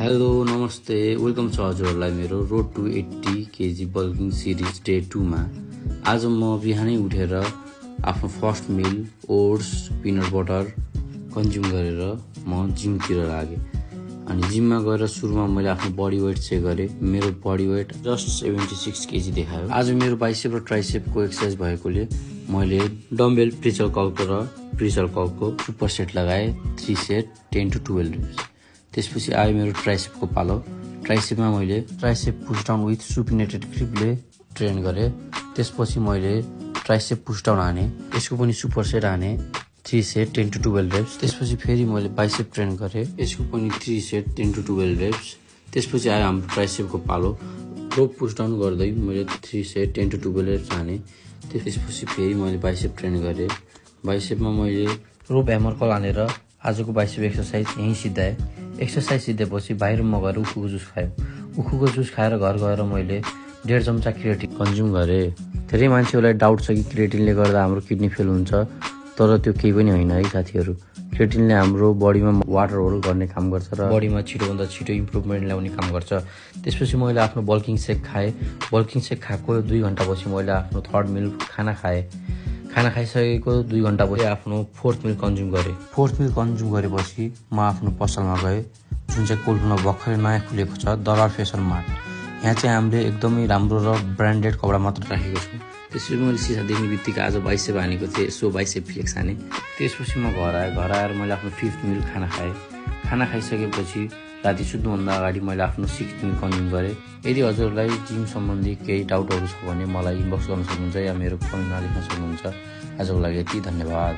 Hello नमस्ते welcome छ हजुरहरूलाई मेरो road to 80 KG bulking series day 2 मा। आज म बिहानै उठेर आफ्नो first meal oats peanut butter consume गरेर म जिमतिर लागेँ। अनि जिममा गएर सुरुमा मैले आफ्नो बडी वेट चेक गरेँ। मेरो बडी वेट जस्ट 76 केजी देखायो। आज मेरो बाइसेप र ट्राइसेपको एक्सर्साइज भएकोले मैले डम्बेल प्रिचल कर्लको र प्रिचल कर्लको सुपर सेट लगाएँ। 3 सेट 10 to 12 reps। त्यसपछि आयो मेरो ट्राइसेपको पालो। ट्राइसेपमा मैले tricep push down with supinated ग्रिपले ट्रेन गरेँ। त्यसपछि मैले ट्राइसेप पुश डाउन हाने, यसको पनि सुपर सेट हाने 3 सेट 10 to 12 reps। त्यसपछि फेरि मैले बाइसेप ट्रेन गरेँ, यसको पनि 3 सेट 10 to 12 reps। त्यसपछि आयो हाम्रो ट्राइसेपको पालो। रोप पुश डाउन गर्दै मैले 3 सेट 10 to 12 reps हाने। त्यसपछि फेरि मैले बाइसेप ट्रेन गरेँ। बाइसेपमा मैले रोप ह्यामर कर्ल हानेर आजको बाइसेप एक्सर्साइज यहीँ सिद्धाएँ। एक्सर्साइज सिद्धेपछि बाहिरमा गएर उखुको जुस खायो। उखुको जुस खाएर घर गएर मैले 1.5 चम्चा क्रिएटिन कन्ज्युम गरेँ। धेरै मान्छेहरूलाई डाउट छ कि क्रिएटिनले गर्दा हाम्रो किडनी फेल हुन्छ, तर त्यो केही पनि होइन है साथीहरू। क्रिएटिनले हाम्रो बडीमा वाटर होल्ड गर्ने काम गर्छ र बडीमा छिटोभन्दा छिटो इम्प्रुभमेन्ट ल्याउने काम गर्छ। त्यसपछि मैले आफ्नो बल्किङ सेक खाएँ। बल्किङ सेक खाएको 2 घन्टापछि मैले आफ्नो थर्ड मिल खाना खाएँ। खाना खाइसकेको 2 घन्टापछि आफ्नो फोर्थ मिल कन्ज्युम गरेँ। फोर्थ मिल कन्ज्युम गरेपछि म आफ्नो पसलमा गएँ, जुन चाहिँ कोलपुरमा भर्खरै नयाँ खुलेको छ, दरार फेसन मार्ट। यहाँ चाहिँ हामीले एकदमै राम्रो र ब्रान्डेड कपडा मात्र राखेको छौँ। त्यसपछि मैले सिसा देख्ने बित्तिकै आज बाइसेप हानेको थिएँ, सो बाइसेप फ्लेक्स हाने। त्यसपछि म घर आएर मैले आफ्नो 5th मिल खाना खाएँ। खाना खाइसकेपछि राति सुत्नुभन्दा अगाडि मैले आफ्नो 6th मिल कन्ज्युम गरेँ। यदि हजुरलाई जिम सम्बन्धी केही डाउटहरू छ भने मलाई इनबक्स गर्न सक्नुहुन्छ या मेरो कमेन्टमा लेख्न सक्नुहुन्छ। आजको लागि यति, धन्यवाद।